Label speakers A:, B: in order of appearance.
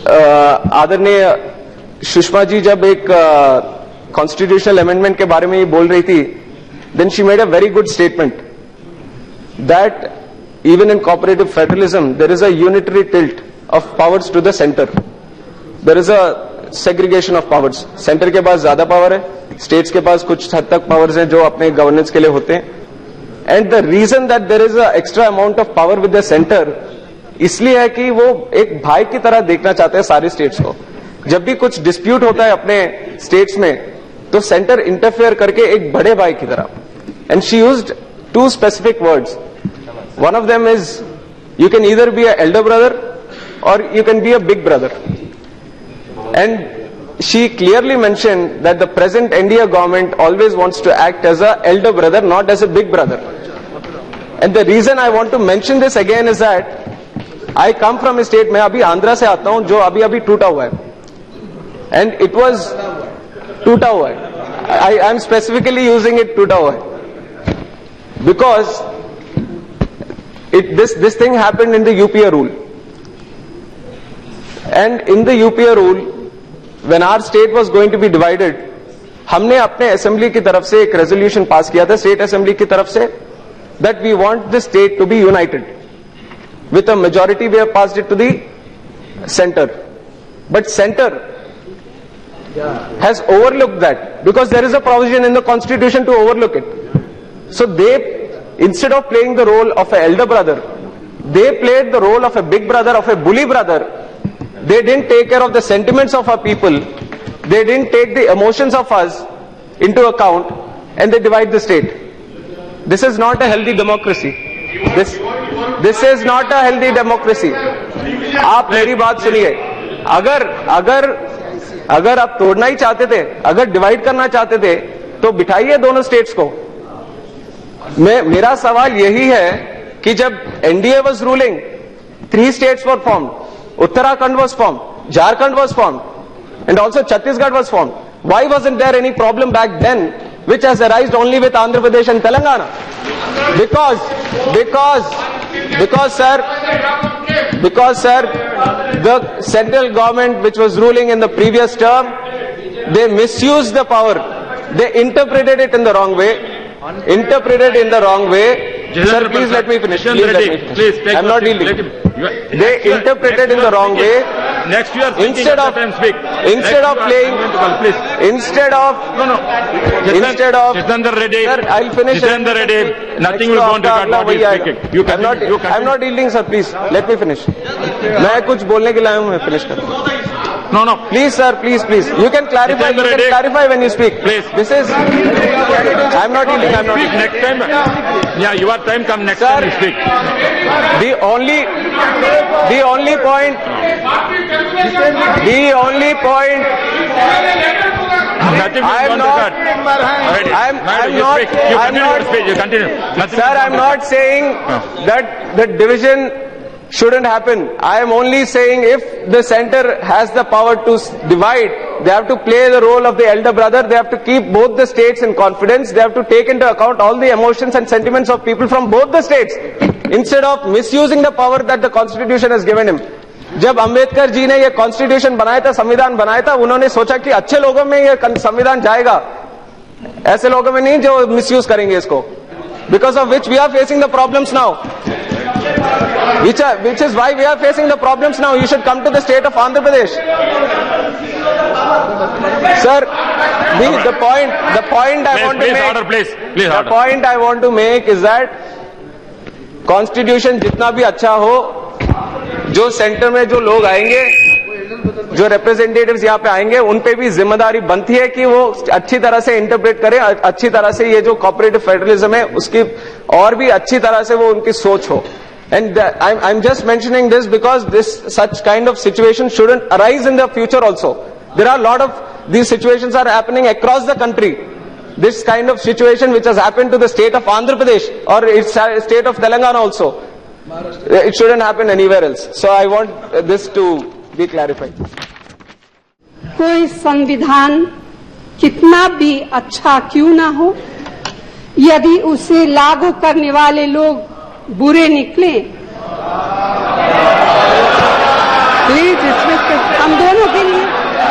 A: आदरणीय सुषमा जी जब एक कॉन्स्टिट्यूशनल अमेंडमेंट के बारे में ये बोल रही थी, then she made a very good statement that even in cooperative federalism there is a unitary tilt of powers to the center. There is a segregation of powers. Center के पास ज्यादा power है, states के पास कुछ हद तक powers हैं जो अपने governance के लिए होते हैं. And the reason that there is a extra amount of power with the center इसलिए है कि वो एक भाई की तरह देखना चाहते हैं सारे states को. जब भी कुछ dispute होता है अपने states में तो center interfere करके एक बड़े भाई की तरह. And she used two specific words. One of them is you can either be an elder brother or you can be a big brother. And she clearly mentioned that the present NDA government always wants to act as an elder brother, not as a big brother. And the reason I want to mention this again is that I come from a state, मैं अभी आंध्रा से आता हूं जो अभी टूटा हुआ है. And it was टूटा हुआ है. I am specifically using it टूटा हुआ है because this thing happened in the UPA rule. And in the UPA rule, when our state was going to be divided, हमने अपने assembly की तरफ से एक resolution पास किया था, state assembly की तरफ से, that we want the state to be united. With a majority we have passed it to the center. But center has overlooked that because there is a provision in the constitution to overlook it. So they, instead of playing the role of an elder brother, they played the role of a big brother, of a bully brother. They didn't take care of the sentiments of our people. They didn't take the emotions of us into account, and they divide the state. This is not a healthy democracy. This is not a healthy democracy. आप मेरी बात सुनिए. अगर आप तोड़ना ही चाहते थे, अगर डिवाइड करना चाहते थे, तो बिठाइए दोनों स्टेट्स को. मेरा सवाल यही है कि जब NDA was ruling, 3 states were formed. Uttarakhand was formed, Jharkhand was formed, and also Chhattisgarh was formed. Why wasn't there any problem back then, which has arisen only with Andhra Pradesh and Telangana? Because sir, the central government which was ruling in the previous term, they misused the power. They interpreted it in the wrong way. Sir, please let me finish. Please, I'm not dealing. They interpreted in the wrong way.
B: Next year,
A: instead of playing,
B: Jitendra Reddy,
A: sir, I'll finish.
B: Jitendra Reddy, nothing will go on record what he is speaking.
A: I'm not dealing, sir. Please, let me finish. मैं कुछ बोलने के लिए आया हूँ, मैं finish करूँ.
B: No.
A: Please, sir, please. You can clarify. You can clarify when you speak.
B: Please.
A: This is. I'm not dealing.
B: Speak next time. Yeah, your time come next time you speak.
A: The only point.
B: Nothing will go on record. You continue.
A: Sir, I'm not saying that the division shouldn't happen. I am only saying if the center has the power to divide, they have to play the role of the elder brother. They have to keep both the states in confidence. They have to take into account all the emotions and sentiments of people from both the states, instead of misusing the power that the constitution has given him. जब अंबेडकर जी ने ये constitution बनाया था, संविधान बनाया था, उन्होंने सोचा कि अच्छे लोगों में ये संविधान जाएगा, ऐसे लोगों में नहीं जो मिसयूज करेंगे इसको. Because of which we are facing the problems now. Which is why we are facing the problems now. You should come to the state of Andhra Pradesh. Sir, the point I want to make.
B: Order, please.
A: The point I want to make is that Constitution जितना भी अच्छा हो, जो centre में जो लोग आएंगे, जो रिप्रेजेंटेटिव्स यहाँ पे आएंगे, उन पे भी जिम्मेदारी बनती है कि वो अच्छी तरह से इंटरप्रेट करें, अच्छी तरह से ये जो कोऑपरेटिव फेडरलिज्म है उसकी और भी अच्छी तरह से वो उनकी सोच हो. And I'm just mentioning this because such kind of situation shouldn't arise in the future also. There are a lot of these situations are happening across the country. This kind of situation which has happened to the state of Andhra Pradesh or its state of Telangana also, it shouldn't happen anywhere else. So I want this to be clarified.
C: कोई संविधान कितना भी अच्छा क्यों ना हो, यदि उसे लागू करने वाले लोग बुरे निकले